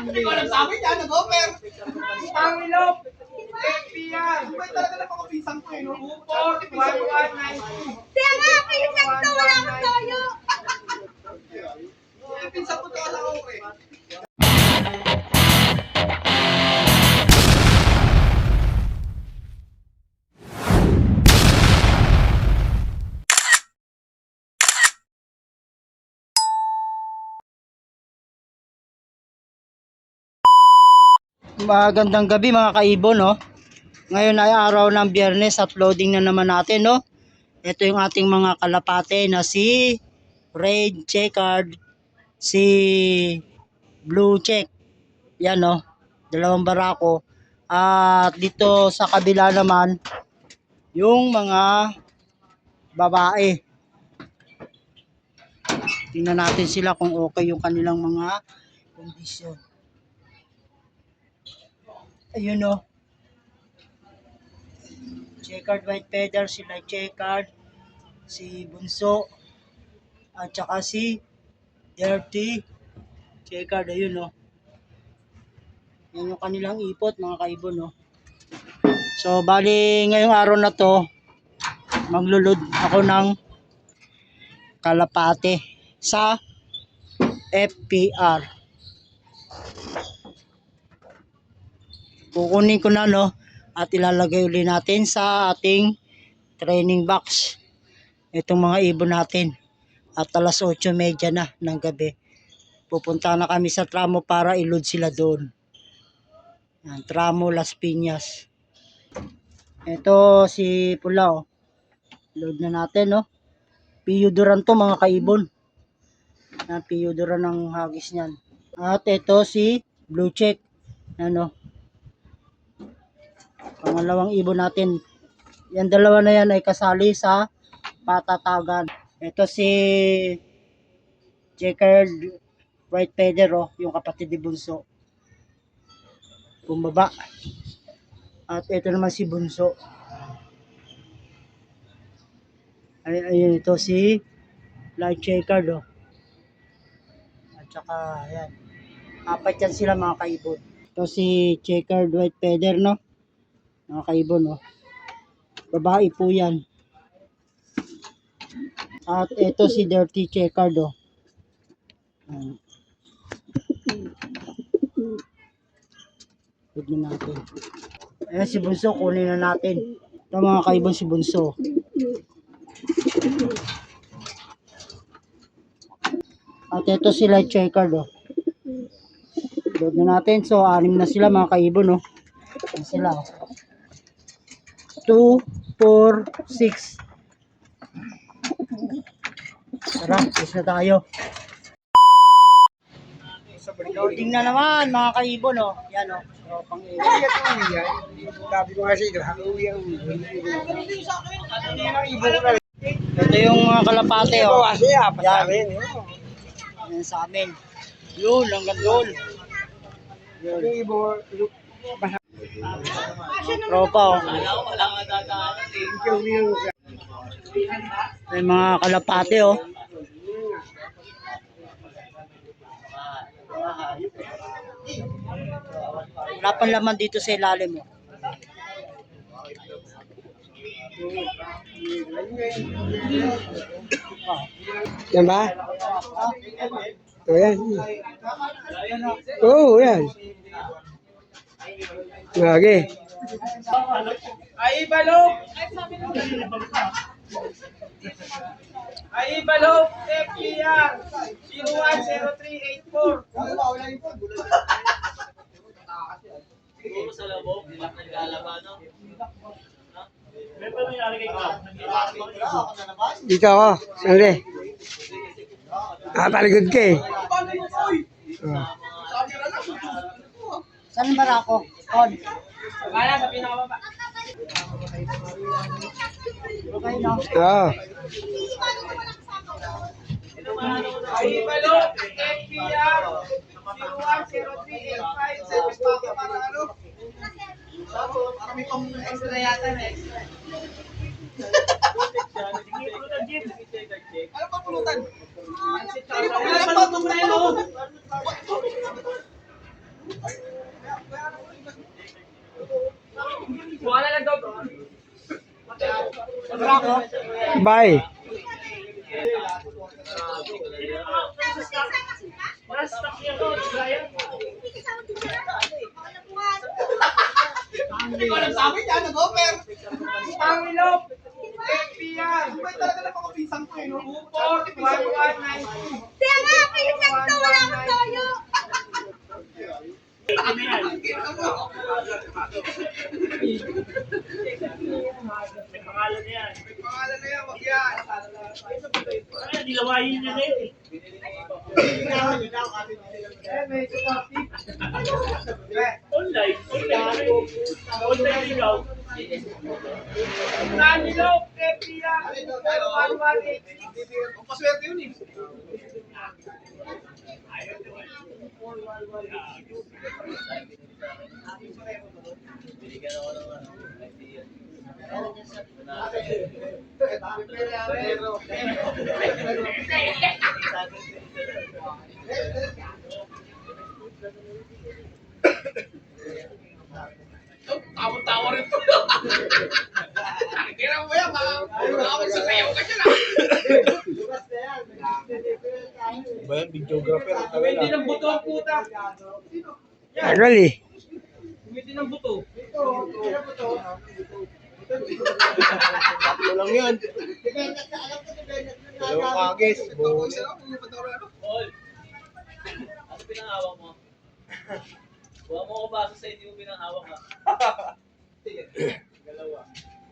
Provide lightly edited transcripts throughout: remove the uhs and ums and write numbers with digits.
Hindi ko alam sa amin yan, nag-offer. Pangilop. FPR. May talaga na pakapisang ko eh, no? 24119. Kaya nga, kayo nagto, wala akong toyo. Pinsan ko to alam ko eh. Magandang gabi mga kaibon, no? Ngayon ay araw ng Biyernes, uploading na naman natin, no? Ito yung ating mga kalapate na si Red Checkered, si Blue Check. Yan, no? Dalawang barako. At dito sa kabila naman, yung mga babae. Tingnan natin sila kung okay yung kanilang mga kondisyon. Ayun, no? Checkered white feather, sila checkered, si Bunso, at saka si Dirty Checkered. Ayun, no? Yan yung kanilang ipot, mga kaibon, no? So, bali ngayong araw na to, maglulod ako ng kalapate sa FPR. Kukunin ko na, no, at ilalagay uli natin sa ating training box itong mga ibon natin. At alas 8:30 na ng gabi, pupunta na kami sa tramo para i-load sila doon. Yan, tramo Las Piñas. Ito si Pula, oh. Load na natin, no. Piyuduran to, mga kaibon. Yan, piyuduran ng hagis niyan. At ito si Blue Check. Ano, pangalawang ibon natin. Yan, dalawa na yan ay kasali sa patatagan. Ito si Checkered white feather, oh, yung kapatid ni Bunso. Bumaba. At ito naman si Bunso. Ayun, ito si light checkered, oh. At saka, ayan. Apat yan sila, mga kaibon. Ito si Checkered white feather, no? Mga kaibon, oh. Babae po yan. At ito si Dirty Checkered, oh. Tignan natin. Ayan si Bunso, kunin na natin. Ito, mga kaibon, si Bunso. At ito si light checkered, oh. Load na natin. So, 6 na sila, mga kaibon, oh. Ayan sila, oh. 2, 4, 6. Tara, is na tayo. Loading na naman, mga kaibon, oh. Yan, oh. So, pang-iwan. Sabi ko kasi, uwi ang Ito yung mga kalapate, oh. Yan. Yan sa amin. Yun, hanggang doon. Yun. Tropa, oh. May mga kalapate, oh. Wala pang laman dito sa ilalim, oh. Yan ba? O yan. Oo, yan. Lagi. Ay, balok! Ay, balok! FPR 010384. Siguro sa labog, di ba naglalaba, no? Dito ako, sandali. Taligod ka eh. Saan ang barako? On. Kaya sa pinakababa. Okay, no? Oo. Ay, balok! FPR 010385. Para ano? Para may pang extra yata na extra. Ano pa pulutan? Ano pa pulutan? Bye. Hindi ko alam sa amin yan, nag-offer. Pangilop, FPR. May talaga na mga pisang ko eh, no? 24119. Kaya nga ako yung nagtawa, wala akong toyo. May pangalan na yan. May pangalan na yan, wag yan. Ay, nilawayin niya na yun eh. May supportive. Online. Online ikaw. Pangilop, FPR. 24118. Ang paswerte yun eh. Binigyan ako ng idea. Tawa-tawa rin to. Kaya mo yan, makakapagsasayaw ka dyan ah. Ba yan, videographer ang tawag Hindi ng buto ang puta. Tagal eh. Hindi ng buto. Sakto lang yan. Dalawang kagis. Paul, ano pinanghawak mo? Huwag mo ko basa sa hindi mo pinanghawak ha.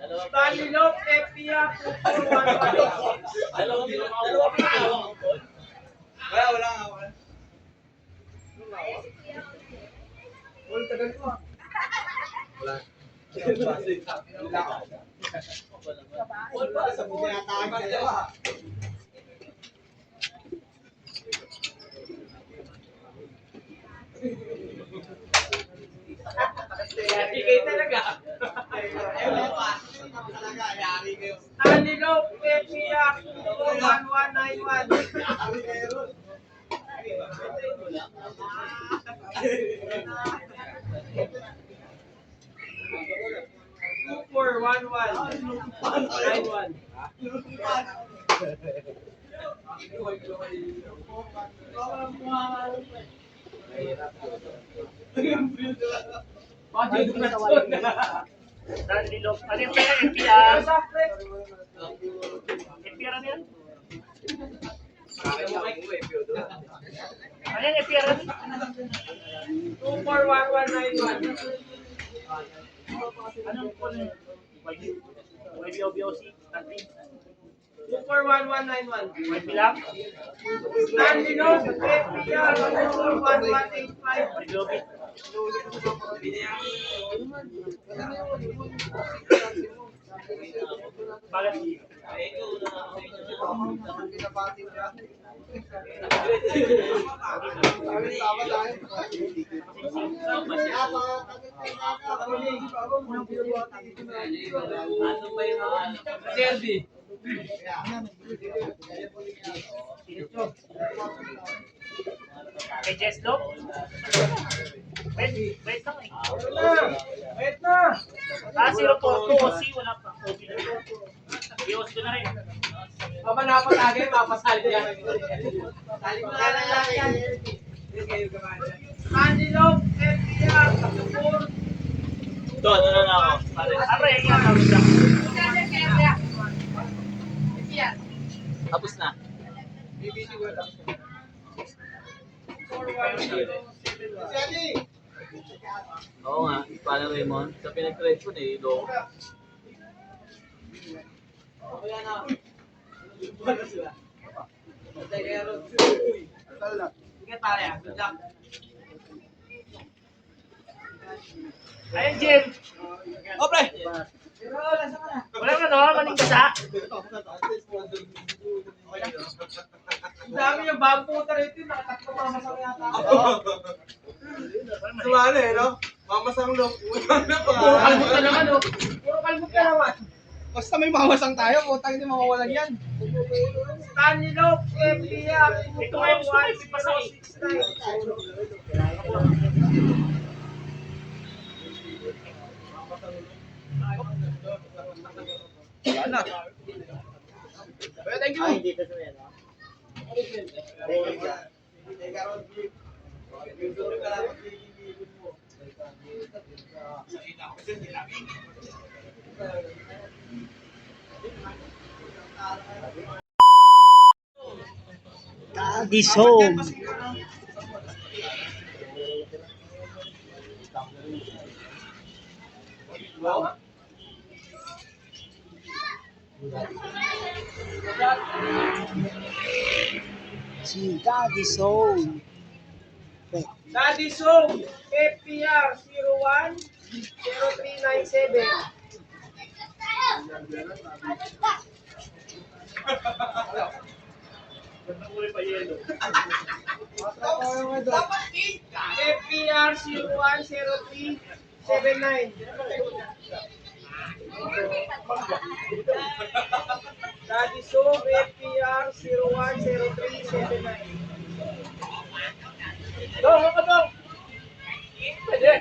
Dalawa Tanilop, FPR, 24118. Dalawa pinanghawak mo, Paul. Wala nga. Tagal ko ah. Paul, para sa Paul. Ikay talaga. Tanilop, FPR, 21191. Two, 4, 1, 1. 9, 1. Nanlilok. Ano yung pera? NPR? NPR ano yan? Ano yan? NPR ano? 2411191. Anong po na yun? YBOBOC? Anting? 2411191. YB lang? Tanilop, FPR, 24185. YBOB? Bakit? Ano ba yung mga Selby. kay Jeslo? Wait lang eh. Wait na. 042 OC, wala pa. OC na. I-OC ko na rin. Baba napatagay, mapasali yan. Sali ko na lang yan. Tanilop, FPR, 4. Doon, ano na ako? Pare, yan ako siya. Tapos na. Oo nga, paano Raymond? Sa pinag-trade ko na ilo. Sige pare, good luck. Ayun, Jim! O pre! Wala ka na, maling basa. Ang dami yung bagong puta rito, nakatakbo mamasang yata. Sumali eh, no? Mamasang loob. Puro kalbot na naman, oh. Puro kalbot na naman. Basta may mamasang tayo, putang hindi mawawalan yan. Tanilop, FPR, Ito nga yung gusto ko, ipipasa eh. 24169. Wala na. thank you. Ay, dito sa yan. Daddy's home. Si Daddy's home. Daddy's Home, FPR 01 0397. FPR 01 0379. Daddy's Home, FPR 01 0379. Dong, ako dong. Pwede.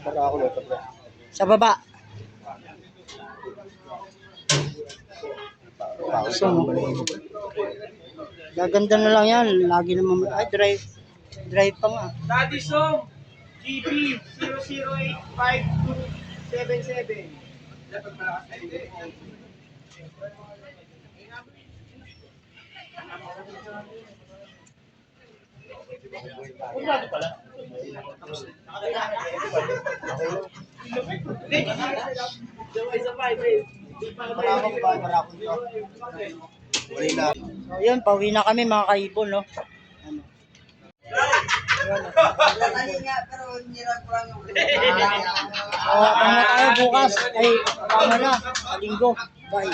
Para ako luto bro. Sa baba. So, gaganda na lang yan. Lagi naman, ay, drive pa nga. Daddy's Home, GB 0085277. Wala. So, yun, pauwi na kami mga kaibon, no? Ano? Abang na tayo bukas. Ay, abang na. Linggo. Bye.